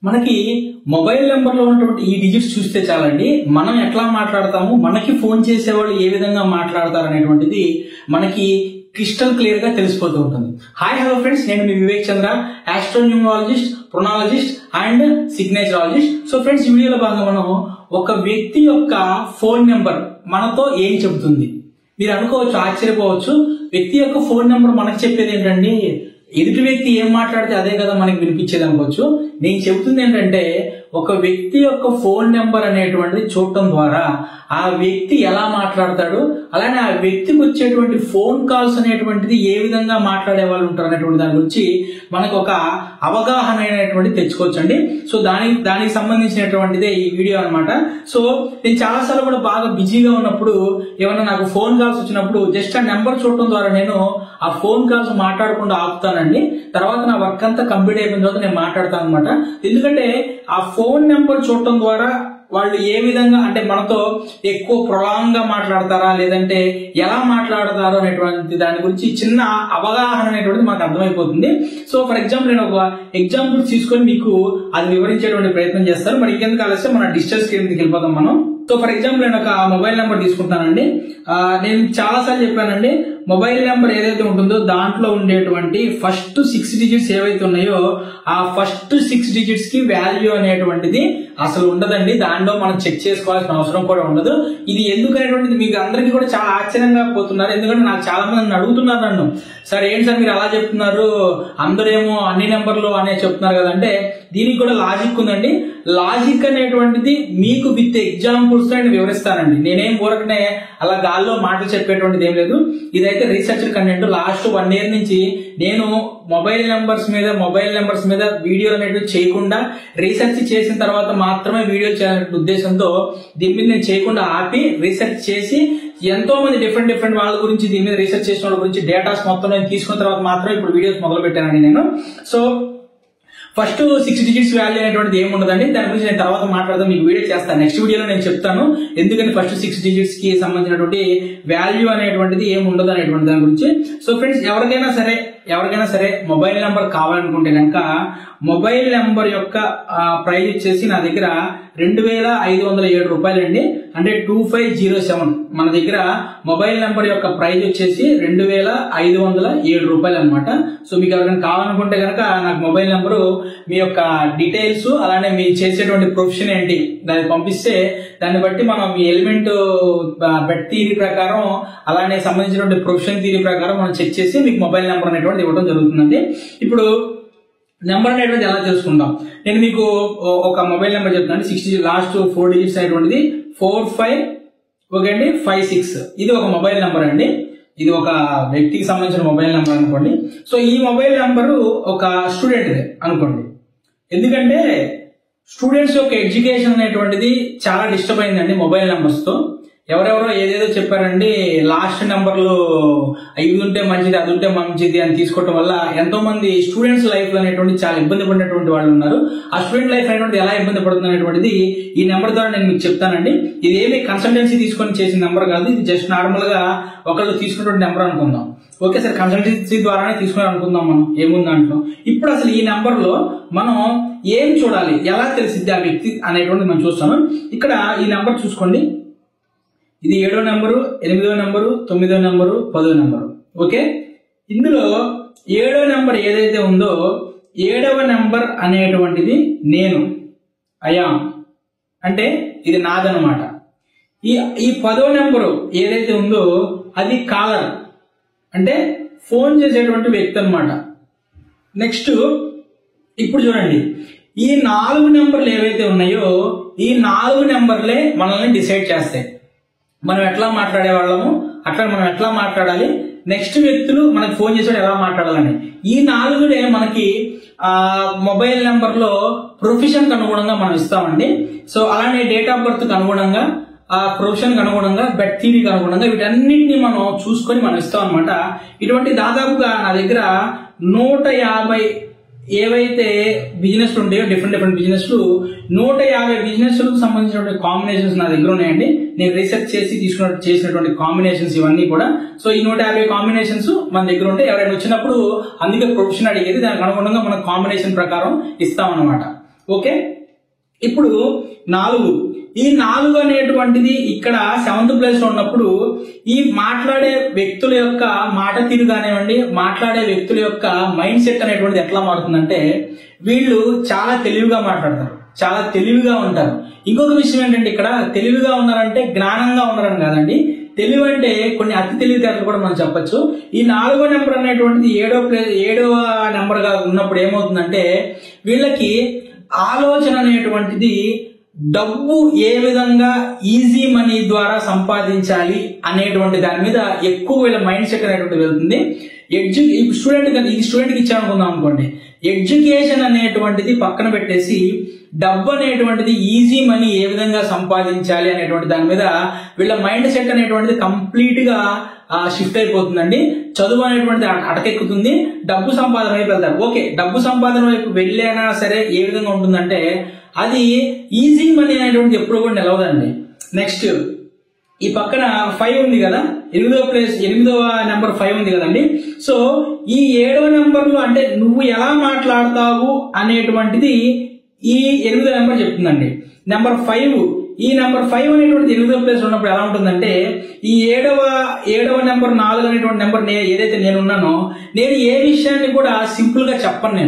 మనకి mobile number లో ఉన్నటువంటి ఈ డిజిట్స్ చూస్తే చాలండి మనం ఎట్లా మాట్లాడతాము, మనకి ఫోన్ చేసేవాళ్ళు ఏ విధంగా మాట్లాడతారు అనేటువంటిది మనకి క్రిస్టల్ క్లియర్ గా తెలిసిపోతూ ఉంటుంది. హాయ్ హలో ఫ్రెండ్స్, నేను మీ వివేక్ చంద్ర, ఆస్ట్రోన్యూమరాలజిస్ట్, ప్రొనాలజిస్ట్ అండ్ సిగ్నేచరాలజిస్ట్. సో ఫ్రెండ్స్, ఈ వీడియోలో భాగంగా మనం ఒక వ్యక్తి యొక్క ఫోన్ నెంబర్ మనతో ఏం చెబుతుంది. మీరు అనుకోవచ్చు, ఆశ్చర్యపోవచ్చు, వ్యక్తి యొక్క ఫోన్ నెంబర్ మనకు చెప్పేది ఏంటండి, ఎదుటి వ్యక్తి ఏం మాట్లాడితే అదే కదా మనకి వినిపించేది అనుకోవచ్చు. నేను చెబుతుంది ఏంటంటే, ఒక వ్యక్తి యొక్క ఫోన్ నెంబర్ అనేటువంటిది చూడటం ద్వారా ఆ వ్యక్తి ఎలా మాట్లాడతాడు, అలానే ఆ వ్యక్తికి వచ్చేటువంటి ఫోన్ కాల్స్ అనేటువంటిది ఏ విధంగా మాట్లాడే వాళ్ళు ఉంటారు అనేటువంటి దాని గురించి మనకు ఒక అవగాహన అనేటువంటిది తెచ్చుకోవచ్చండి. సో దానికి సంబంధించినటువంటిదే ఈ వీడియో అనమాట. సో నేను చాలాసార్లు కూడా బాగా బిజీగా ఉన్నప్పుడు ఏమన్నా నాకు ఫోన్ కాల్స్ వచ్చినప్పుడు జస్ట్ ఆ నెంబర్ చూడటం ద్వారా నేను ఆ ఫోన్ కాల్స్ మాట్లాడకుండా ఆపుతానండి. తర్వాత నా వర్క్ అంతా కంప్లీట్ అయిపోయిన తర్వాత నేను మాట్లాడతాను అనమాట. ఎందుకంటే ఆ ఫోన్ నెంబర్ చూడటం ద్వారా వాళ్ళు ఏ విధంగా, అంటే మనతో ఎక్కువ ప్రొలాంగ్ గా మాట్లాడతారా లేదంటే ఎలా మాట్లాడతారు అనేటువంటి దాని గురించి చిన్న అవగాహన అనేటువంటిది మనకు అర్థమైపోతుంది. సో ఫర్ ఎగ్జాంపుల్, నేను ఒక ఎగ్జాంపుల్ తీసుకొని మీకు అది వివరించేటువంటి ప్రయత్నం చేస్తాను. మరి ఇంకెందుకు ఆలస్యం, మన డిజిటల్ స్క్రీన్ మీదకి వెళ్ళిపోతాం మనం. సో ఫర్ ఎగ్జాంపుల్, నేను ఒక మొబైల్ నెంబర్ తీసుకుంటానండి. నేను చాలా సార్లు చెప్పానండి, మొబైల్ నెంబర్ ఏదైతే ఉంటుందో దాంట్లో ఉండేటువంటి ఫస్ట్ 6 డిజిట్స్ ఏవైతే ఉన్నాయో ఆ ఫస్ట్ 6 డిజిట్స్ కి వాల్యూ అనేటువంటిది అసలు ఉండదండి. దానిలో మనం చెక్ చేసుకోవాల్సిన అవసరం కూడా ఉండదు. ఇది ఎందుకు అనేటువంటిది మీకు అందరికీ కూడా చాలా ఆశ్చర్యంగా పోతున్నారు. ఎందుకంటే నాకు చాలా మంది అడుగుతున్నారు నన్ను, సార్ ఏంటి సార్ మీరు అలా చెప్తున్నారు, అందరేమో అన్ని నెంబర్లు అనే చెప్తున్నారు కదంటే, దీనికి కూడా లాజిక్ ఉందండి. లాజిక్ అనేటువంటిది మీకు విత్ ఎగ్జాంపుల్స్ నేను వివరిస్తానండి. నేనేం ఊరకనే అలా గాల్లో మాటలు చెప్పేటువంటిది ఏం లేదు. ఇదైతే రీసెర్చ్ కంటెంట్. లాస్ట్ 1 year నుంచి నేను మొబైల్ నెంబర్స్ మీద వీడియోలు అనేవి చేయకుండా రీసెర్చ్ చేసిన తర్వాత మాత్రమే వీడియో చేయాలనే ఉద్దేశంతో దీని మీద నేను చేయకుండా ఆపి రీసెర్చ్ చేసి ఎంతో మంది డిఫరెంట్ వాళ్ళ గురించి, దీని మీద రీసెర్చ్ చేసిన వాళ్ళ గురించి డేటాస్ మొత్తం నేను తీసుకున్న తర్వాత మాత్రమే ఇప్పుడు వీడియోస్ మొదలు పెట్టానండి నేను. సో ఫస్ట్ 6 డిజిట్స్ వాల్యూ అనేటువంటిది ఏమి ఉండదండి. దాని గురించి నేను తర్వాత మాట్లాడదాం, మీకు వీడియో చేస్తాను. నెక్స్ట్ వీడియోలో నేను చెప్తాను ఎందుకని ఫస్ట్ 6 డిజిట్స్ కి సంబంధించినటువంటి వాల్యూ అనేటువంటిది ఏమి ఉండదు అనేటువంటి దాని గురించి. సో ఫ్రెండ్స్, ఎవరికైనా సరే మొబైల్ నెంబర్ కావాలనుకుంటే కనుక మొబైల్ నెంబర్ యొక్క ప్రైస్ వచ్చేసి నా దగ్గర 2507 రూపాయలండి. అంటే 2507 మన దగ్గర మొబైల్ నెంబర్ యొక్క ప్రైస్ వచ్చేసి 2507 రూపాయలు అనమాట. సో మీకు ఎవరైనా కావాలనుకుంటే కనుక నాకు మొబైల్ నెంబరు, మీ యొక్క డీటెయిల్స్, అలానే మీరు చేసేటువంటి ప్రొఫెషన్ ఏంటి దాన్ని పంపిస్తే దాన్ని బట్టి మనం మీ ఎలిమెంట్ బెట్ థియరీ ప్రకారం, అలానే సంబంధించినటువంటి ప్రొఫెషన్ థియరీ ప్రకారం మనం చెక్ చేసి మీకు మొబైల్ నెంబర్ అనేటువంటి ఇవ్వడం జరుగుతుందండి. ఇప్పుడు నెంబర్ అనేటువంటి ఎలా తెలుసుకుందాం, నేను మీకు ఒక మొబైల్ నెంబర్ చెప్తాను. 60 లాస్ట్ 4 డిజిట్స్ అనేటువంటిది 4556. ఇది ఒక మొబైల్ నెంబర్ అండి. ఇది ఒక వ్యక్తికి సంబంధించిన మొబైల్ నెంబర్ అనుకోండి. సో ఈ మొబైల్ నెంబరు ఒక స్టూడెంట్ అనుకోండి. ఎందుకంటే స్టూడెంట్స్ యొక్క ఎడ్యుకేషన్ అనేటువంటిది చాలా డిస్టర్బ్ అయిందండి మొబైల్ నెంబర్స్ తో. ఎవరెవరో ఏదేదో చెప్పారండి, లాస్ట్ నెంబర్లు ఇది ఉంటే మంచిది, అది ఉంటే మంచిది అని తీసుకోవడం వల్ల ఎంతో మంది స్టూడెంట్స్ లైఫ్ లో అనేటువంటి చాలా ఇబ్బంది పడినటువంటి వాళ్ళు ఉన్నారు. ఆ స్టూడెంట్ లైఫ్ అనేటువంటి ఎలా ఇబ్బంది పడుతుంది అనేటువంటిది ఈ నెంబర్ ద్వారా నేను మీకు చెప్తానండి. ఇది ఏమి కన్సల్టెన్సీ తీసుకొని చేసిన నెంబర్ కాదు, ఇది జస్ట్ నార్మల్ గా ఒకళ్ళు తీసుకున్నటువంటి నెంబర్ అనుకుందాం. ఓకే సార్, కన్సల్టెన్సీ ద్వారానే తీసుకుని అనుకుందాం మనం, ఏముంది దాంట్లో. ఇప్పుడు అసలు ఈ నెంబర్ లో మనం ఏం చూడాలి, ఎలా తెలిసిద్ది ఆ వ్యక్తి అనేటువంటిది మనం చూస్తాము. ఇక్కడ ఈ నెంబర్ చూసుకోండి, ఇది 7వ నెంబరు, 8వ నెంబరు, 9వ నెంబరు, 10వ నెంబరు. ఓకే, ఇందులో 7వ నెంబర్ ఏదైతే ఉందో 7వ నెంబర్ అనేటువంటిది నేను అంటే ఇది నాదనమాట. ఈ 10వ నెంబరు ఏదైతే ఉందో అది కాలర్, అంటే ఫోన్ చేసేటువంటి వ్యక్తి అనమాట. నెక్స్ట్ ఇప్పుడు చూడండి, ఈ 4 నెంబర్లు ఏవైతే ఉన్నాయో ఈ 4 నెంబర్లే మనల్ని డిసైడ్ చేస్తాయి. మనం ఎట్లా మాట్లాడే వాళ్ళము, అట్లా మనం ఎట్లా మాట్లాడాలి, నెక్స్ట్ వ్యక్తులు మనకు ఫోన్ చేసేవాడు ఎలా మాట్లాడాలని. ఈ 4 మనకి మొబైల్ నెంబర్ లో ప్రొఫెషన్ కి అనుగుణంగా మనం ఇస్తామండి. సో అలానే డేట్ ఆఫ్ బర్త్ కి అనుగుణంగా, ఆ ప్రొఫెషన్ కి అనుగుణంగా, బెట్ థియరీకి అనుగుణంగా వీటన్నిటిని మనం చూసుకొని మనం ఇస్తాం అనమాట. ఇటువంటి దాదాపుగా నా దగ్గర 150 ఏవైతే బిజినెస్ ఉంటాయో, డిఫరెంట్ బిజినెస్లు, 150 బిజినెస్లకు సంబంధించినటువంటి కాంబినేషన్స్ నా దగ్గర ఉన్నాయండి. నేను రీసెర్చ్ చేసి చేసినటువంటి కాంబినేషన్స్ ఇవన్నీ కూడా. సో ఈ 150 కాంబినేషన్స్ మన దగ్గర ఉంటాయి. ఎవరైనా వచ్చినప్పుడు అందుకే ప్రొఫెషన్ అడిగేది, దానికి అనుగుణంగా మనం కాంబినేషన్ ప్రకారం ఇస్తామన్నమాట. ఓకే, ఇప్పుడు 4 ఈ 4 అనేటువంటిది ఇక్కడ 7th ప్లేస్ లో ఉన్నప్పుడు ఈ మాట్లాడే వ్యక్తుల యొక్క మాట తీరు కానివ్వండి, మాట్లాడే వ్యక్తుల యొక్క మైండ్ సెట్ అనేటువంటిది ఎట్లా మారుతుందంటే వీళ్ళు చాలా తెలివిగా మాట్లాడతారు, చాలా తెలివిగా ఉంటారు. ఇంకొక విషయం ఏంటంటే ఇక్కడ తెలివిగా ఉన్నారంటే జ్ఞానంగా ఉన్నారని కాదండి, తెలివి అంటే కొన్ని అతి తెలివితేటలు కూడా మనం చెప్పొచ్చు. ఈ 4వ నెంబర్ అనేటువంటిది 7వ నెంబర్ గా ఉన్నప్పుడు ఏమవుతుందంటే వీళ్ళకి ఆలోచన అనేటువంటిది డబ్బు ఏ విధంగా ఈజీ మనీ ద్వారా సంపాదించాలి అనేటువంటి దాని మీద ఎక్కువ వీళ్ళ మైండ్ సెట్ అనేటువంటి వెళ్తుంది. స్టూడెంట్ కి ఇచ్చామనుకుందాం అనుకోండి, ఎడ్యుకేషన్ అనేటువంటిది పక్కన పెట్టేసి డబ్బు అనేటువంటిది ఈజీ మనీ ఏ విధంగా సంపాదించాలి అనేటువంటి దాని మీద వీళ్ళ మైండ్ సెట్ అనేటువంటిది కంప్లీట్ గా షిఫ్ట్ అయిపోతుందండి. చదువు అనేటువంటిది అటకెక్కుతుంది, డబ్బు సంపాదన వైపు వెళ్తారు. ఓకే, డబ్బు సంపాదన వైపు వెళ్ళైనా సరే ఏ విధంగా ఉంటుందంటే అది ఈజీ మనీ అనేటువంటిది ఎప్పుడు కూడా నిలవదండి. నెక్స్ట్ ఈ పక్కన 5 ఉంది కదా, 8వ నెంబర్ 5 ఉంది కదండి. సో ఈ 7వ నెంబర్ లో అంటే నువ్వు ఎలా మాట్లాడతావు అనేటువంటిది ఈ 8వ నెంబర్ చెప్తుందండి. నెంబర్ 5, ఈ నెంబర్ 5 అనేటువంటిది 8వ ప్లేస్ ఉన్నప్పుడు ఎలా ఉంటుందంటే ఈ 7వ నెంబర్ 4 అనేటువంటి నెంబర్ ఏదైతే నేను ఉన్నానో నేను ఏ విషయాన్ని కూడా సింపుల్ గా చెప్పను.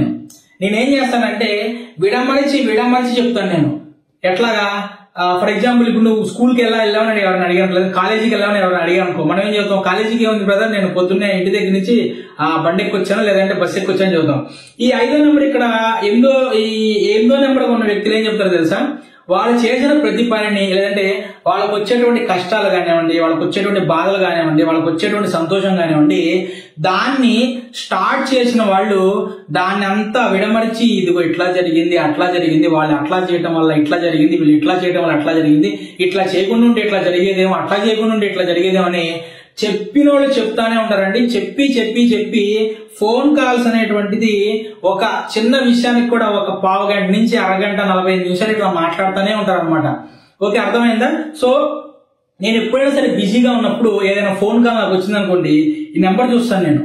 నేనేం చేస్తానంటే విడమరిచి చెప్తాను. నేను ఎట్లాగా, ఫర్ ఎగ్జాంపుల్ ఇప్పుడు నువ్వు స్కూల్కి వెళ్ళావని ఎవరైనా అడిగాను, లేదా కాలేజీకి వెళ్ళావని ఎవరైనా అడిగాను అనుకో, మనం ఏం చెప్తాం, కాలేజీకి ఏముంది బ్రదర్, నేను పొద్దున్నే ఇంటి దగ్గర నుంచి బండి ఎక్కొచ్చాను లేదంటే బస్సు ఎక్కొచ్చాను చెబుతాం. ఈ 5వ నెంబర్ ఇక్కడ 8వ నెంబర్ ఉన్న వ్యక్తులు ఏం చెప్తారో తెలుసా, వాళ్ళు చేసిన ప్రతి పనిని లేదంటే వాళ్ళకు వచ్చేటువంటి కష్టాలు కానివ్వండి, వాళ్ళకు వచ్చేటువంటి బాధలు కానివ్వండి, వాళ్ళకు వచ్చేటువంటి సంతోషం కానివ్వండి, దాన్ని స్టార్ట్ చేసిన వాళ్ళు దాన్ని అంతా విడమరిచి ఇదిగో ఇట్లా జరిగింది అట్లా జరిగింది, వాళ్ళు అట్లా చేయడం వల్ల ఇట్లా జరిగింది, వీళ్ళు ఇట్లా చేయడం వల్ల అట్లా జరిగింది, ఇట్లా చేయకుండా ఉంటే ఇట్లా జరిగేదేమో, అట్లా చేయకుండా ఉంటే ఇట్లా జరిగేదేమో అని చెప్పినోళ్ళు చెప్తానే ఉంటారండి. చెప్పి ఫోన్ కాల్స్ అనేటువంటిది ఒక చిన్న విషయానికి కూడా ఒక పావు గంట నుంచి అరగంట 45 నిమిషాలు ఇట్లా మాట్లాడుతూనే ఉంటారు అనమాట. ఓకే, అర్థమైందా? సో నేను ఎప్పుడైనా సరే బిజీగా ఉన్నప్పుడు ఏదైనా ఫోన్ కాల్ నాకు వచ్చిందనుకోండి, ఈ నెంబర్ చూస్తాను. నేను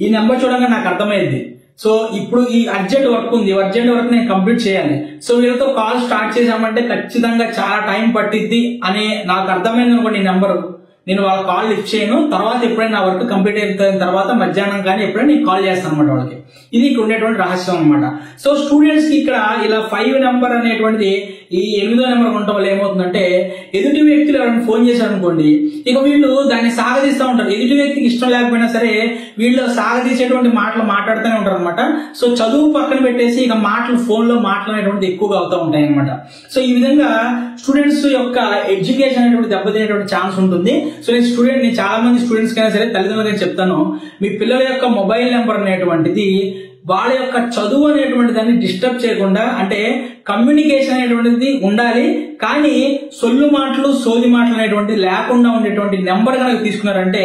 ఈ నెంబర్ చూడంగా నాకు అర్థమైంది, సో ఇప్పుడు ఈ అర్జెంట్ వర్క్ ఉంది, అర్జెంట్ వర్క్ నేను కంప్లీట్ చేయాలి, సో వీళ్ళతో కాల్ స్టార్ట్ చేసామంటే ఖచ్చితంగా చాలా టైం పట్టిద్ది అని నాకు అర్థమైంది అనుకోండి ఈ నెంబరు, నేను వాళ్ళ కాల్ లిఫ్ట్ చేయను. తర్వాత ఎప్పుడైనా నా వర్క్ కంప్లీట్ అయిన తర్వాత మధ్యాహ్నం కానీ ఎప్పుడైనా నేను కాల్ చేస్తాను అనమాట వాళ్ళకి. ఇది ఇక్కడ ఉండేటువంటి రహస్యం అనమాట. సో స్టూడెంట్స్ కి ఇక్కడ ఇలా 5 నెంబర్ అనేటువంటిది ఈ 8వ నెంబర్ ఉండటం వల్ల ఏమవుతుందంటే ఎదుటి వ్యక్తులు ఎవరైనా ఫోన్ చేశారనుకోండి, ఇక వీళ్ళు దాన్ని సాగదీస్తూ ఉంటారు. ఎదుటి వ్యక్తికి ఇష్టం లేకపోయినా సరే వీళ్ళు సాగదీసేటువంటి మాటలు మాట్లాడుతూనే ఉంటారు అనమాట. సో చదువు పక్కన పెట్టేసి ఇక మాటలు ఫోన్ లో మాట్లాడేటువంటిది ఎక్కువగా అవుతూ ఉంటాయి అనమాట. సో ఈ విధంగా స్టూడెంట్స్ యొక్క ఎడ్యుకేషన్ అనేటువంటి దెబ్బతినేటువంటి ఛాన్స్ ఉంటుంది. సో నేను చాలా మంది స్టూడెంట్స్ కైనా సరే తల్లిదండ్రులు చెప్తాను, మీ పిల్లల యొక్క మొబైల్ నెంబర్ అనేటువంటిది వాళ్ళ యొక్క చదువు అనేటువంటి దాన్ని డిస్టర్బ్ చేయకుండా, అంటే కమ్యూనికేషన్ అనేటువంటిది ఉండాలి కానీ సొల్లు మాటలు సోది మాటలు అనేటువంటి లేకుండా ఉండేటువంటి నెంబర్ కనుక తీసుకున్నారంటే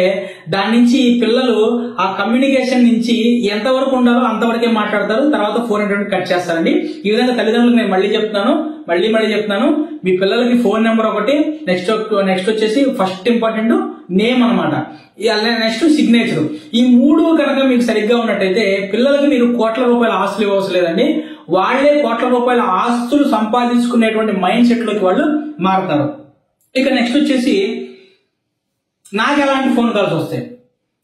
దాని నుంచి పిల్లలు ఆ కమ్యూనికేషన్ నుంచి ఎంతవరకు ఉండాలో అంతవరకే మాట్లాడతారు, తర్వాత ఫోన్ అనేటువంటి కట్ చేస్తారండి. ఈ విధంగా తల్లిదండ్రులకు నేను మళ్ళీ చెప్తున్నాను, మీ పిల్లలకి ఫోన్ నెంబర్ ఒకటి, నెక్స్ట్ వచ్చేసి ఫస్ట్ ఇంపార్టెంట్ నేమ్ అనమాట, నెక్స్ట్ సిగ్నేచర్. ఈ 3 కనుక మీకు సరిగ్గా ఉన్నట్టయితే పిల్లలకి మీరు కోట్ల రూపాయల ఆస్తులు ఇవ్వవలసిన లేదండి, వాళ్లే కోట్ల రూపాయల ఆస్తులు సంపాదించుకునేటువంటి మైండ్ సెట్ లోకి వాళ్ళు మారుతారు. ఇక నెక్స్ట్ వచ్చేసి నాకు ఎలాంటి ఫోన్ కాల్స్ వస్తాయి,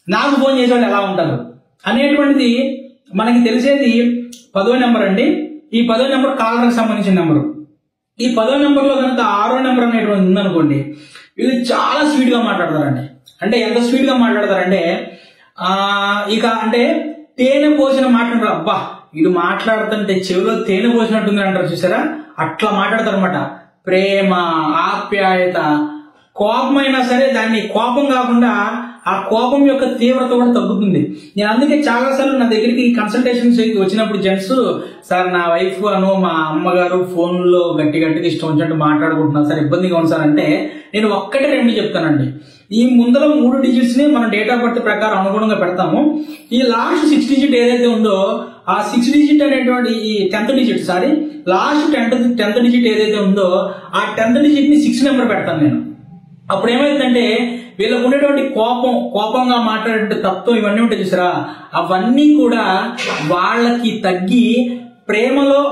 నాకు ఫోన్ చేసే వాళ్ళు ఎలా ఉంటారు అనేటువంటిది మనకి తెలిసేది 10వ నెంబర్ అండి. ఈ 10వ నెంబర్ కాలర్కి సంబంధించిన నెంబరు. ఈ 10వ నెంబర్ లో కనుక 6వ నెంబర్ అనేటువంటి ఉందనుకోండి, వీళ్ళు చాలా స్వీట్ గా మాట్లాడతారండి. అంటే ఎంత స్వీట్ గా మాట్లాడతారంటే ఇక అంటే తేనె పోసిన మాట్లాడతారు. అబ్బా ఇది మాట్లాడుతుంటే చెవిలో తేనె పోసినట్టుంది అంటారు చూసారా, అట్లా మాట్లాడతారు అనమాట. ప్రేమ, ఆప్యాయత, కోపం అయినా సరే దాన్ని కోపం కాకుండా ఆ కోపం యొక్క తీవ్రత కూడా తగ్గుతుంది. నేను అందుకే చాలా సార్లు నా దగ్గరికి కన్సల్టేషన్స్ వచ్చినప్పుడు జెంట్స్, సార్ నా వైఫ్ మా అమ్మగారు ఫోన్ లో గట్టిగా ఇష్టం వచ్చినట్టు మాట్లాడుకుంటున్నారు సార్, ఇబ్బందిగా ఉంది సార్ అంటే నేను 1-2 చెప్తానండి. ఈ ముందర 3 డిజిట్స్ ని మనం డేట్ ఆఫ్ బర్త్ ప్రకారం అనుగుణంగా పెడతాము. ఈ లాస్ట్ 6 డిజిట్ ఏదైతే ఉందో ఆ 6 డిజిట్ అనేటువంటి ఈ 10th digit last 10th digit ఏదైతే ఉందో ఆ 10th డిజిట్ ని 6 నెంబర్ పెడతాను నేను. అప్పుడు ఏమైందంటే వీళ్ళకు ఉండేటువంటి కోపంగా మాట్లాడే తత్వం ఇవన్నీ ఉంటాయి చూసారా, అవన్నీ కూడా వాళ్ళకి తగ్గి ప్రేమలో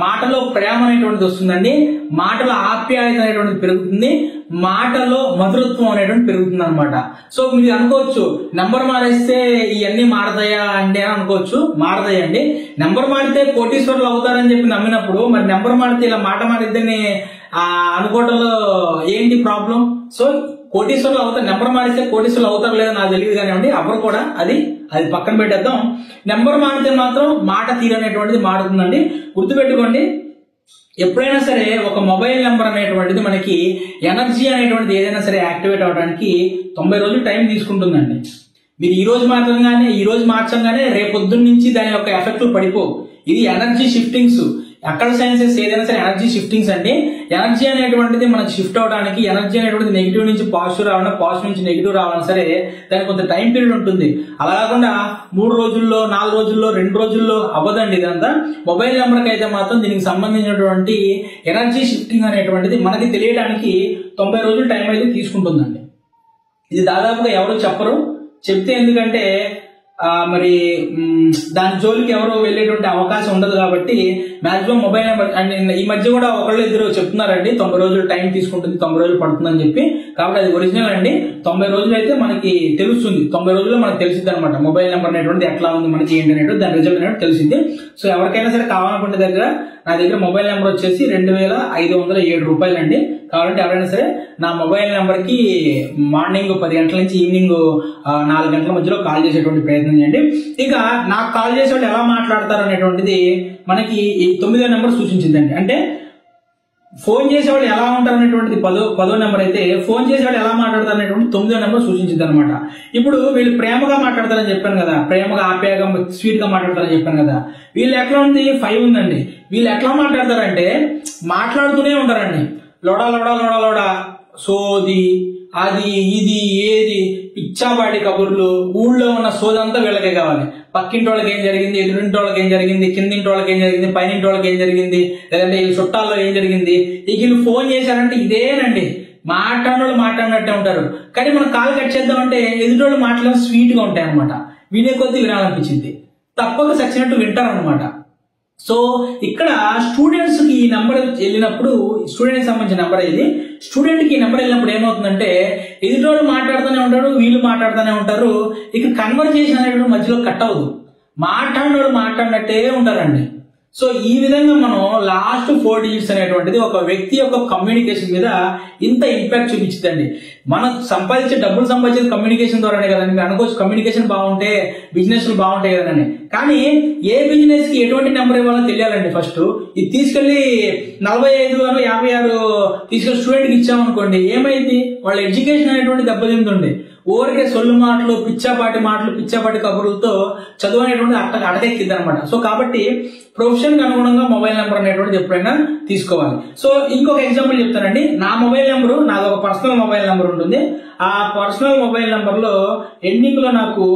మాటలో ప్రేమ అనేటువంటిది వస్తుందండి, మాటలో ఆప్యాయత అనేటువంటిది పెరుగుతుంది, మాటలో మధురత్వం అనేటువంటి పెరుగుతుంది అనమాట. సో మీరు అనుకోవచ్చు నెంబర్ మారేస్తే ఇవన్నీ మారతాయా అండి అని అనుకోవచ్చు. మారతాయండి. నెంబర్ మారితే కోటీశ్వరులు అవుతారని చెప్పి నమ్మినప్పుడు మరి నెంబర్ మారితే ఇలా మాట మారిద్దని అనుకోవడంలో ఏంటి ప్రాబ్లం? సో కోటీశ్వరులు అవుతారు, నెంబర్ మారిస్తే కోటీశ్వరులు అవుతారు లేదా నాకు తెలియదు కానివ్వండి, ఎవరు కూడా అది పక్కన పెట్టేద్దాం. నెంబర్ మారితే మాత్రం మాట తీరు అనేటువంటిది మారుతుందండి. గుర్తుపెట్టుకోండి, ఎప్పుడైనా సరే ఒక మొబైల్ నెంబర్ అనేటువంటిది మనకి ఎనర్జీ అనేటువంటిది ఏదైనా సరే యాక్టివేట్ అవడానికి 90 రోజులు టైం తీసుకుంటుందండి. మీరు ఈ రోజు మార్చంగానే రేపొద్దున్న నుంచి దాని యొక్క ఎఫెక్ట్లు పడిపోవు. ఇది ఎనర్జీ షిఫ్టింగ్స్. అక్కడ సైన్సెస్ ఏదైనా సరే ఎనర్జీ షిఫ్టింగ్స్ అంటే ఎనర్జీ అనేటువంటిది మనకి షిఫ్ట్ అవడానికి, ఎనర్జీ అనేటువంటిది నెగిటివ్ నుంచి పాజిటివ్ రావాలన్నా, పాజిటివ్ నుంచి నెగిటివ్ రావాలన్నా సరే దానికి కొంత టైం పీరియడ్ ఉంటుంది. అలా కాకుండా 3 రోజుల్లో 4 రోజుల్లో 2 రోజుల్లో అవ్వదండి ఇదంతా. మొబైల్ నెంబర్కి అయితే మాత్రం దీనికి సంబంధించినటువంటి ఎనర్జీ షిఫ్టింగ్ అనేటువంటిది మనకి తెలియడానికి 90 రోజులు టైం అయితే తీసుకుంటుందండి. ఇది దాదాపుగా ఎవరు చెప్పరు. చెప్తే ఎందుకంటే మరి దాని జోలికి ఎవరు వెళ్ళేటువంటి అవకాశం ఉండదు కాబట్టి మాక్సిమం మొబైల్ నెంబర్ అండ్ ఈ మధ్య కూడా ఒకళ్ళు ఇద్దరు చెప్తున్నారండి 90 రోజులు టైం తీసుకుంటుంది, 90 రోజులు పడుతుందని చెప్పి. కాబట్టి అది ఒరిజినల్ అండి. 90 రోజులు అయితే మనకి తెలుస్తుంది. 90 రోజుల్లో మనకు తెలిసింది అనమాట మొబైల్ నెంబర్ అనేటువంటిది ఎట్లా ఉంది, మనకి ఏంటి అనేటువంటి దాని రిజల్ట్ అనేది తెలిసింది. సో ఎవరికైనా సరే కావాలనుకుంటే నా దగ్గర మొబైల్ నెంబర్ వచ్చేసి 2507 రూపాయలు అండి. కావాలంటే ఎవరైనా సరే నా మొబైల్ నెంబర్ కి మార్నింగ్ 10 గంటల నుంచి ఈవినింగ్ 4 గంటల మధ్యలో కాల్ చేసేటువంటి ప్రయత్నం చేయండి. ఇక నాకు కాల్ చేసేవాళ్ళు ఎలా మాట్లాడతారు అనేటువంటిది మనకి ఈ 9వ నెంబర్ సూచించిందండి. అంటే ఫోన్ చేసేవాళ్ళు ఎలా ఉంటారు అనేటువంటిది 10వ నెంబర్ అయితే, ఫోన్ చేసేవాళ్ళు ఎలా మాట్లాడతారు అనేటువంటి 9వ నెంబర్ సూచించింది అనమాట. ఇప్పుడు వీళ్ళు ప్రేమగా మాట్లాడతారని చెప్పాను కదా, ప్రేమగా ఆప్యాయంగా స్వీట్ గా మాట్లాడతారని చెప్పాను కదా. వీళ్ళు ఎట్లా ఉంది 5 ఉందండి. వీళ్ళు ఎట్లా మాట్లాడతారంటే మాట్లాడుతూనే ఉంటారండి. లోడా లోడా లోడా లోడా, సోది, అది ఇది ఏది పిచ్చాపాటి కబుర్లు, ఊళ్ళో ఉన్న సోదంతా వీళ్ళకే కావాలి. పక్కింటి వాళ్ళకి ఏం జరిగింది, ఎదురింటి వాళ్ళకి ఏం జరిగింది, కిందింటి వాళ్ళకి ఏం జరిగింది, పైనింటి వాళ్ళకి ఏం జరిగింది, లేదంటే ఈ చుట్టాల్లో ఏం జరిగింది, ఇక వీళ్ళు ఫోన్ చేశారంటే ఇదేనండి. మాట్లాడినోళ్ళు మాట్లాడినట్టే ఉంటారు. కానీ మనం కాల్ కట్ చేద్దామంటే ఎదుటోళ్ళు మాట్లాడే స్వీట్ గా ఉంటాయి అనమాట. వినే కొద్దీ వినాలనిపించింది, తప్పక సచ్చినట్టు వింటారనమాట. సో ఇక్కడ స్టూడెంట్స్ కి ఈ నెంబర్ వెళ్ళినప్పుడు, స్టూడెంట్ సంబంధించిన నెంబర్ ఇది, స్టూడెంట్ కి ఈ నెంబర్ వెళ్ళినప్పుడు ఏమవుతుందంటే ఎదుటోళ్ళు మాట్లాడుతూనే ఉంటారు, వీళ్ళు మాట్లాడుతూనే ఉంటారు. ఇక కన్వర్జేషన్ అనేది మధ్యలో కట్ అవ్వదు. మాట్లాడినోళ్ళు మాట్లాడినట్టే ఉంటారండి. సో ఈ విధంగా మనం లాస్ట్ 4 డిజిట్స్ అనేటువంటిది ఒక వ్యక్తి యొక్క కమ్యూనికేషన్ మీద ఇంత ఇంపాక్ట్ చూపించిందండి. మనం డబ్బులు సంపాదించేది కమ్యూనికేషన్ ద్వారానే కదండి. మీరు అనుకోవచ్చు కమ్యూనికేషన్ బాగుంటే బిజినెస్ బాగుంటాయి కదండి. కానీ ఏ బిజినెస్ కి ఎటువంటి నెంబర్ ఇవ్వాలో తెలియాలండి. ఫస్ట్ ఇది తీసుకెళ్లి 45 56 తీసుకెళ్లి స్టూడెంట్ కి ఇచ్చామనుకోండి, ఏమైంది? వాళ్ళ ఎడ్యుకేషన్ అనేటువంటి దెబ్బతింటుంది. ఊరికే సొల్లు మాటలు, పిచ్చాపాటి కబుర్లతో చదువు అనేటువంటి అటకెక్కిద్ది అనమాట. సో కాబట్టి ప్రొఫెషన్ కి అనుగుణంగా మొబైల్ నెంబర్ అనేటువంటిది ఎప్పుడైనా తీసుకోవాలి. సో ఇంకొక ఎగ్జాంపుల్ చెప్తానండి. నా మొబైల్ నెంబర్, నాది ఒక పర్సనల్ మొబైల్ నెంబర్ ఉంటుంది. ఆ పర్సనల్ మొబైల్ నెంబర్ లో ఎండింగ్ లో నాకు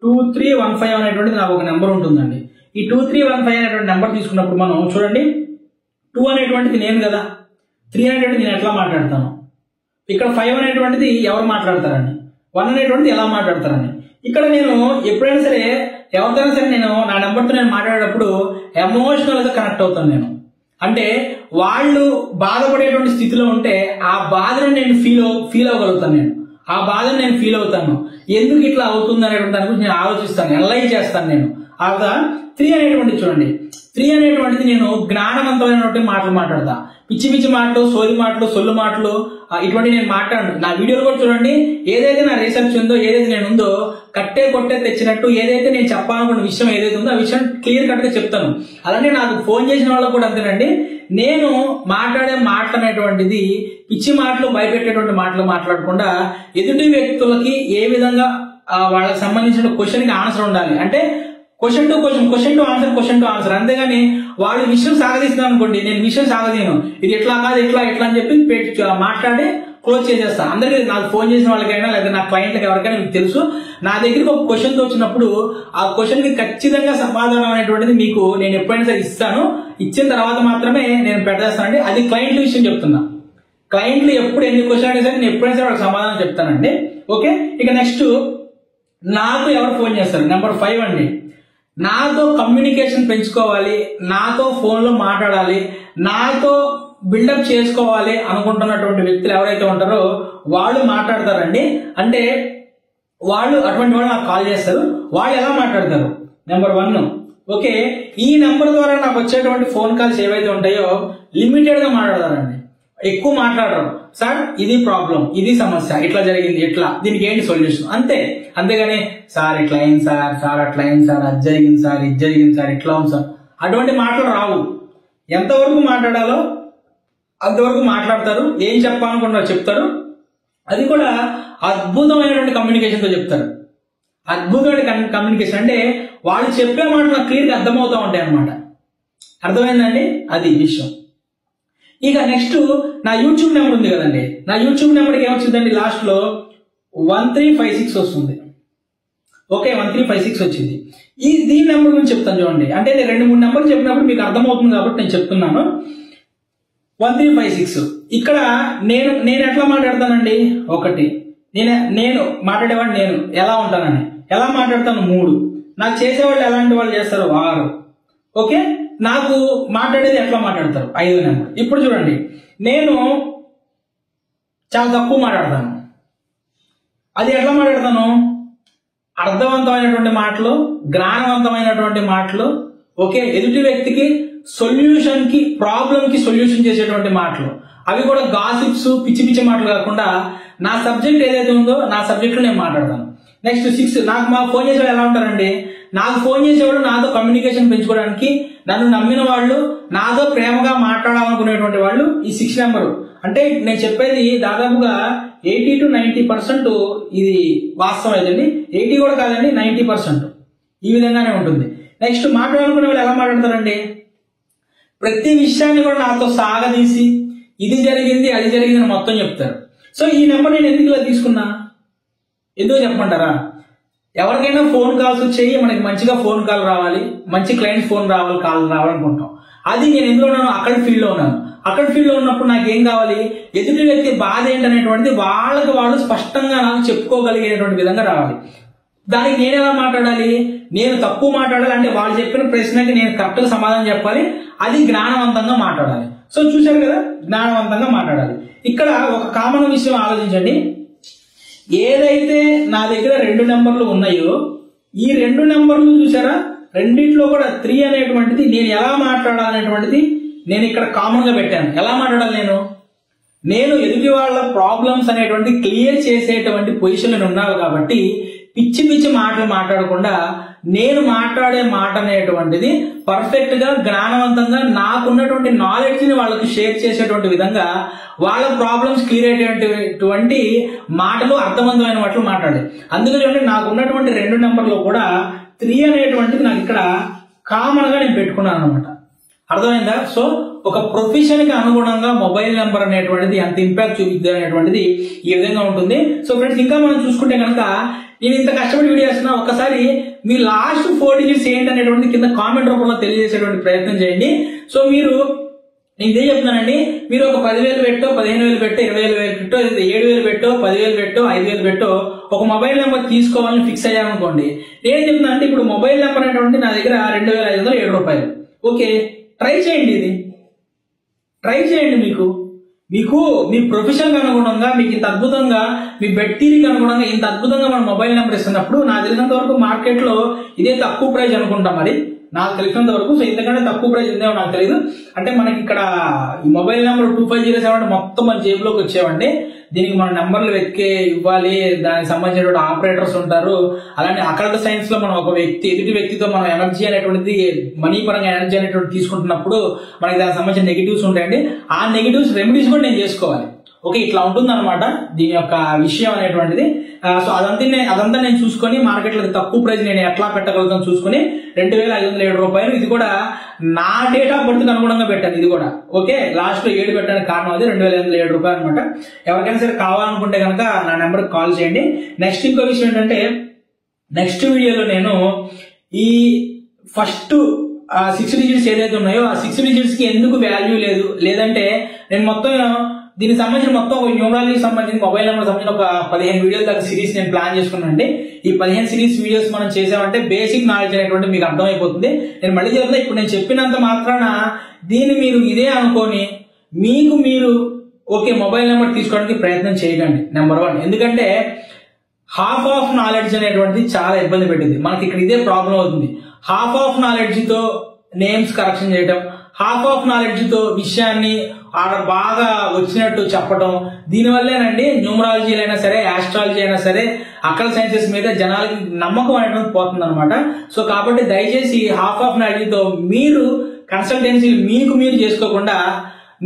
2315 అనేటువంటిది నాకు ఒక నెంబర్ ఉంటుందండి. ఈ 2315 అనేటువంటి నెంబర్ తీసుకున్నప్పుడు మనం చూడండి, 2 అనేటువంటిది నేను కదా, 3 అనేటువంటిది నేను ఎట్లా మాట్లాడతాను, ఇక్కడ 5 అనేటువంటిది ఎవరు మాట్లాడతారండి, 1 అనేటువంటిది ఎలా మాట్లాడతారని. ఇక్కడ నేను ఎప్పుడైనా సరే ఎవరితోనైనా సరే నేను నా నెంబర్తో నేను మాట్లాడేటప్పుడు ఎమోషనల్ గా కనెక్ట్ అవుతాను నేను. అంటే వాళ్ళు బాధపడేటువంటి స్థితిలో ఉంటే ఆ బాధను నేను ఫీల్ అవ్వగలుగుతాను. ఆ బాధను నేను ఫీల్ అవుతాను. ఎందుకు ఇట్లా అవుతుంది అనేటువంటి దాని గురించి నేను ఆలోచిస్తాను, అనలైజ్ చేస్తాను నేను. అలా 3 అనేటువంటిది చూడండి, 3 అనేటువంటిది నేను జ్ఞానవంతమైనటువంటి మాటలు మాట్లాడతా. పిచ్చి మాటలు, సోది మాటలు, సొల్లు మాటలు ఇటువంటి నేను మాట్లాడను. నా వీడియోలు కూడా చూడండి, ఏదైతే నా రీసెర్చ్ ఉందో, ఏదైతే నేను ఉందో కొట్టే తెచ్చినట్టు ఏదైతే నేను చెప్పాలనుకున్న విషయం ఏదైతే ఉందో ఆ విషయం క్లియర్ కట్ గా చెప్తాను. అలానే నాకు ఫోన్ చేసిన వాళ్ళకు కూడా అంతేనండి. నేను మాట్లాడే మాట్లాడేటువంటిది పిచ్చి మాటలు, భయపెట్టేటువంటి మాటలు మాట్లాడకుండా ఎదుటి వ్యక్తులకి ఏ విధంగా వాళ్ళకి సంబంధించిన క్వశ్చన్ కి ఆన్సర్ ఉండాలి. అంటే క్వశ్చన్ టు ఆన్సర్. అంతేగాని వాళ్ళు విషయం సాగదీస్తున్నాను అనుకోండి, నేను విషయం సాగదీను, ఇది ఎట్లా కాదు ఎట్లా అని చెప్పి మాట్లాడి క్లోజ్ చేసేస్తాను. అందరికీ నాకు ఫోన్ చేసిన వాళ్ళకైనా లేదా నా క్లయింట్లకు ఎవరికైనా మీకు తెలుసు, నా దగ్గరికి ఒక క్వశ్చన్ తో వచ్చినప్పుడు ఆ క్వశ్చన్ కి ఖచ్చితంగా సమాధానం అనేటువంటిది మీకు నేను ఎప్పుడైనా సరే ఇస్తాను. ఇచ్చిన తర్వాత మాత్రమే నేను పెట్టేస్తానండి. అది క్లయింట్ల విషయం చెప్తున్నా. క్లయింట్లు ఎప్పుడు ఎన్ని క్వశ్చన్ అడిగితే నేను ఎప్పుడైనా సరే వాళ్ళకి సమాధానం చెప్తానండి. ఓకే, ఇక నెక్స్ట్ నాకు ఎవరు ఫోన్ చేస్తారు, నెంబర్ 5 అండి. నాతో కమ్యూనికేషన్ పెంచుకోవాలి, నాతో ఫోన్లో మాట్లాడాలి, నాతో బిల్డప్ చేసుకోవాలి అనుకుంటున్నటువంటి వ్యక్తులు ఎవరైతే ఉంటారో వాళ్ళు మాట్లాడతారండి. అంటే వాళ్ళు అటువంటి వాళ్ళు నాకు కాల్ చేస్తారు. వాళ్ళు ఎలా మాట్లాడతారు? నెంబర్ 1, ఓకే, ఈ నెంబర్ ద్వారా నాకు వచ్చేటువంటి ఫోన్ కాల్స్ ఏవైతే ఉంటాయో లిమిటెడ్ గా మాట్లాడతారండి, ఎక్కువ మాట్లాడరు. సార్ ఇది ప్రాబ్లం, ఇది సమస్య, ఇట్లా జరిగింది, ఇట్లా దీనికి ఏంటి సొల్యూషన్, అంతే. అంతేగాని సార్ ఇట్లా అయింది సార్, సార్ అట్లా అయింది సార్, అది జరిగింది సార్, ఇది జరిగింది సార్, ఇట్లా ఉంది సార్, అటువంటి మాటలు రావు. ఎంతవరకు మాట్లాడాలో అంతవరకు మాట్లాడతారు. ఏం చెప్పాలనుకున్నారో చెప్తారు. అది కూడా అద్భుతమైనటువంటి కమ్యూనికేషన్తో చెప్తారు. అద్భుతమైన కమ్యూనికేషన్ అంటే వాళ్ళు చెప్పే మాటలు నాకు క్లియర్గా అర్థమవుతూ ఉంటాయి అన్నమాట. అర్థమైందండి? అది విషయం. ఇక నెక్స్ట్ నా యూట్యూబ్ నెంబర్ ఉంది కదండి, నా యూట్యూబ్ నెంబర్కి ఏమొచ్చిందండి, లాస్ట్ లో 1356 వస్తుంది. ఓకే, 1356 వచ్చింది. దీని నెంబర్ గురించి చెప్తాను చూడండి. అంటే నేను 2-3 నెంబర్లు చెప్పినప్పుడు మీకు అర్థమవుతుంది కాబట్టి నేను చెప్తున్నాను. 1356 ఇక్కడ నేను ఎట్లా మాట్లాడతానండి, ఒకటి నేను మాట్లాడేవాడు, నేను ఎలా ఉంటానని ఎలా మాట్లాడతాను 3, నాకు చేసేవాళ్ళు ఎలాంటి వాళ్ళు చేస్తారు 6, ఓకే, నాకు మాట్లాడేది ఎట్లా మాట్లాడతారు 5 నెంబర్. ఇప్పుడు చూడండి, నేను చాలా తక్కువ మాట్లాడతాను. అది ఎట్లా మాట్లాడతాను, అర్థవంతమైనటువంటి మాటలు, జ్ఞానవంతమైనటువంటి మాటలు, ఓకే, ఎదుటి వ్యక్తికి సొల్యూషన్ కి, ప్రాబ్లం కి సొల్యూషన్ చేసేటువంటి మాటలు, అవి కూడా గాసిప్స్, పిచ్చి పిచ్చి మాటలు కాకుండా నా సబ్జెక్ట్ ఏదైతే ఉందో నా సబ్జెక్ట్ లో నేను మాట్లాడతాను. నెక్స్ట్ 6, నాకు మా ఫోన్ చేసేవాళ్ళు ఎలా ఉంటారండి, నాకు ఫోన్ చేసేవాళ్ళు నాతో కమ్యూనికేషన్ పెంచుకోవడానికి, నన్ను నమ్మిన వాళ్ళు, నాతో ప్రేమగా మాట్లాడాలనుకునేటువంటి వాళ్ళు ఈ 6 నెంబరు. అంటే నేను చెప్పేది దాదాపుగా 80 to 90% ఇది వాస్తవం అయితండి. 80 కూడా కాదండి, 90% ఈ విధంగానే ఉంటుంది. నెక్స్ట్ మాట్లాడాలనుకునే వాళ్ళు ఎలా మాట్లాడతారండి, ప్రతి విషయాన్ని కూడా నాతో సాగదీసి ఇది జరిగింది, అది జరిగింది మొత్తం చెప్తారు. సో ఈ నెంబర్ నేను ఎందుకు ఇలా తీసుకున్నా, ఎందుకు చెప్పమంటారా, ఎవరికైనా ఫోన్ కాల్స్ వచ్చాయి, మనకి మంచిగా ఫోన్ కాల్ రావాలి, మంచి క్లయింట్ ఫోన్ రావాలి, కాల్ రావాలనుకుంటాం. అది నేను ఎందులో ఉన్నాను, అక్కడ ఫీల్డ్ లో ఉన్నాను. అక్కడ ఫీల్డ్ లో ఉన్నప్పుడు నాకు ఏం కావాలి, ఎదుటి వ్యక్తి బాధ ఏంటనేటువంటిది వాళ్ళకి వాళ్ళు స్పష్టంగా నాకు చెప్పుకోగలిగేటువంటి విధంగా రావాలి. దానికి నేను ఎలా మాట్లాడాలి, నేను తక్కువ మాట్లాడాలి, అంటే వాళ్ళు చెప్పిన ప్రశ్నకి నేను కరెక్ట్ గా సమాధానం చెప్పాలి, అది జ్ఞానవంతంగా మాట్లాడాలి. సో చూశారు కదా, జ్ఞానవంతంగా మాట్లాడాలి. ఇక్కడ ఒక కామన్ విషయం ఆలోచించండి, ఏదైతే నా దగ్గర 2 నెంబర్లు ఉన్నాయో ఈ 2 నెంబర్లు చూసారా, రెండిట్లో కూడా 3 అనేటువంటిది నేను ఎలా మాట్లాడాలనేటువంటిది నేను ఇక్కడ కామన్ గా పెట్టాను. ఎలా మాట్లాడాలి, నేను ఎదుటి వాళ్ళ ప్రాబ్లమ్స్ అనేటువంటి క్లియర్ చేసేటువంటి పొజిషన్ ఉన్నాను కాబట్టి పిచ్చి పిచ్చి మాటలు మాట్లాడకుండా నేను మాట్లాడే మాట అనేటువంటిది పర్ఫెక్ట్ గా, జ్ఞానవంతంగా, నాకున్నటువంటి నాలెడ్జ్ ని వాళ్ళకి షేర్ చేసేటువంటి విధంగా, వాళ్ళ ప్రాబ్లమ్స్ క్లియర్ అయ్యేటువంటి మాటలు, అర్థవంతమైన మాటలు మాట్లాడాలి. అందుకే చూడండి, నాకు ఉన్నటువంటి 2 నెంబర్లో కూడా 3 అనేటువంటిది నాకు ఇక్కడ కామన్ గా నేను పెట్టుకున్నాను అనమాట. అర్థమైందా? సో ఒక ప్రొఫెషన్ కి అనుగుణంగా మొబైల్ నెంబర్ అనేటువంటిది ఎంత ఇంపాక్ట్ చూపిద్ది అనేటువంటిది ఈ విధంగా ఉంటుంది. సో ఫ్రెండ్స్, ఇంకా మనం చూసుకుంటే కనుక నేను ఇంత కష్టపడి వీడియో చేస్తున్నా, ఒకసారి మీ లాస్ట్ 4 డిజిట్స్ ఏంటి అనేటువంటిది కింద కామెంట్ రూపంలో తెలియజేసేటువంటి ప్రయత్నం చేయండి. సో నేను ఇదే చెప్తున్నానండి, మీరు ఒక 10,000 పెట్టో, 15,000 పెట్టో, 20,000 పెట్టో, 7,000 పెట్టో, 10,000 పెట్టో, 5,000 పెట్టో ఒక మొబైల్ నెంబర్ తీసుకోవాలని ఫిక్స్ అయ్యామనుకోండి. నేను చెప్తున్నానంటే, ఇప్పుడు మొబైల్ నెంబర్ అనేటువంటి నా దగ్గర 2,507 రూపాయలు. ఓకే, ట్రై చేయండి, ఇది ట్రై చేయండి. మీకు మీ ప్రొఫెషన్ కి అనుగుణంగా, మీకు ఇంత అద్భుతంగా, మీ బెడ్ థియరీకి అనుగుణంగా ఇంత అద్భుతంగా మనం మొబైల్ నెంబర్ ఇస్తున్నప్పుడు, నాకు తెలిసినంత వరకు మార్కెట్ లో ఇదే తక్కువ ప్రైస్ అనుకుంటాం, మరి నాకు తెలిసినంత వరకు. సో ఇంతకంటే తక్కువ ప్రైస్ ఉందేమో నాకు తెలియదు. అంటే మనకి ఇక్కడ ఈ మొబైల్ నెంబర్ 2507 మొత్తం మన జేబులోకి వచ్చేవండి. దీనికి మన నెంబర్లు ఇవ్వాలి, దానికి సంబంధించినటువంటి ఆపరేటర్స్ ఉంటారు. అలానే అకల్ట్ సైన్స్ లో మనం ఒక ఎదుటి వ్యక్తితో మనం ఎనర్జీ అనేటువంటిది, మనీ పరంగా ఎనర్జీ అనేటువంటి తీసుకుంటున్నప్పుడు మనకి దానికి సంబంధించిన నెగిటివ్స్ ఉంటాయండి. ఆ నెగిటివ్స్ రెమెడీస్ కూడా నేను చేసుకోవాలి. ఓకే, ఇట్లా ఉంటుంది అనమాట దీని యొక్క విషయం అనేటువంటిది. సో అదంతా నేను చూసుకొని మార్కెట్ లో తక్కువ ప్రైస్ నేను ఎట్లా పెట్టగలుగుతాను చూసుకుని 2,507 రూపాయలు. ఇది కూడా నా డేట్ ఆఫ్ బర్త్ కి అనుగుణంగా పెట్టాను. ఇది కూడా ఓకే, లాస్ట్ లో 7 పెట్టడానికి కారణం అది 2,507 రూపాయలు అనమాట. ఎవరికైనా సరే కావాలనుకుంటే కనుక నా నెంబర్ కాల్ చేయండి. నెక్స్ట్ ఇంకో విషయం ఏంటంటే, నెక్స్ట్ వీడియోలో నేను ఈ ఫస్ట్ 6 డిజిట్స్ ఏదైతే ఉన్నాయో ఆ 6 డిజిట్స్ కి ఎందుకు వాల్యూ లేదంటే నేను మొత్తం దీనికి సంబంధించిన మొత్తం ఒక న్యూమరాలజీకి సంబంధించి మొబైల్ నెంబర్ సంబంధించిన ఒక 15 వీడియోల దాకా సిరీస్ నేను ప్లాన్ చేసుకున్నాను అండి. ఈ 15 సిరీస్ వీడియోస్ మనం చేసామంటే బేసిక్ నాలెడ్జ్ అనేటువంటి మీకు అర్థమైపోతుంది. నేను మళ్ళీ చెప్తున్నా, ఇప్పుడు నేను చెప్పినంత మాత్రాన దీన్ని మీరు ఇదే అనుకొని మీకు మీరు ఓకే మొబైల్ నెంబర్ తీసుకోవడానికి ప్రయత్నం చేయకండి. నెంబర్ 1, ఎందుకంటే హాఫ్ ఆఫ్ నాలెడ్జ్ అనేటువంటిది చాలా ఇబ్బంది పెట్టింది. మనకి ఇక్కడ ఇదే ప్రాబ్లం అవుతుంది. హాఫ్ ఆఫ్ నాలెడ్జ్ తో నేమ్స్ కరెక్షన్ చేయటం, హాఫ్ ఆఫ్ నాలెడ్జ్ తో విషయాన్ని ఆడ బాగా వచ్చినట్టు చెప్పటం, దీనివల్లేనండి న్యూమరాలజీలు అయినా సరే, ఆస్ట్రాలజీ అయినా సరే, అకల్ సైన్సెస్ మీద జనాలకి నమ్మకం అనేటువంటి పోతుంది అనమాట. సో కాబట్టి దయచేసి హాఫ్ ఆఫ్ నాలెడ్జ్ తో మీరు కన్సల్టెన్సీలు మీకు మీరు చేసుకోకుండా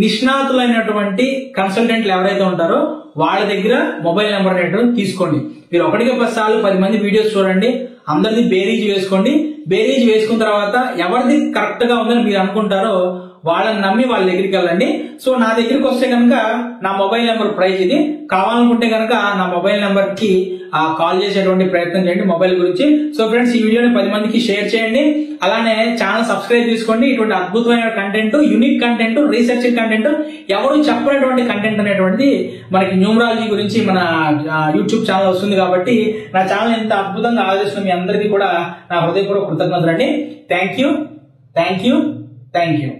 నిష్ణాతులైనటువంటి కన్సల్టెంట్లు ఎవరైతే ఉంటారో వాళ్ళ దగ్గర మొబైల్ నెంబర్ అనేటువంటి తీసుకోండి. మీరు 1కి 10 సార్లు 10 మంది వీడియోస్ చూడండి, అందరిది బేరీజ్ వేసుకోండి. బేరీజ్ వేసుకున్న తర్వాత ఎవరిది కరెక్ట్ గా ఉందని మీరు అనుకుంటారో వాళ్ళని నమ్మి వాళ్ళ దగ్గరికి వెళ్ళండి. సో నా దగ్గరికి వస్తే కనుక నా మొబైల్ నెంబర్ ప్రైజ్ ఇది, కావాలనుకుంటే కనుక నా మొబైల్ నెంబర్ కి కాల్ చేసేటువంటి ప్రయత్నం చేయండి మొబైల్ గురించి. సో ఫ్రెండ్స్, ఈ వీడియోని 10 మందికి షేర్ చేయండి. అలానే ఛానల్ సబ్స్క్రైబ్ చేసుకోండి. ఇటువంటి అద్భుతమైన content, unique content, research content, ఎవరు చెప్పినటువంటి కంటెంట్ అనేటువంటిది మనకి న్యూమరాలజీ గురించి మన యూట్యూబ్ ఛానల్ వస్తుంది. కాబట్టి నా ఛానల్ ఎంత అద్భుతంగా ఆలోచిస్తున్న మీ అందరికీ కూడా నా హృదయపూర్వక కృతజ్ఞతలు అండి. Thank you.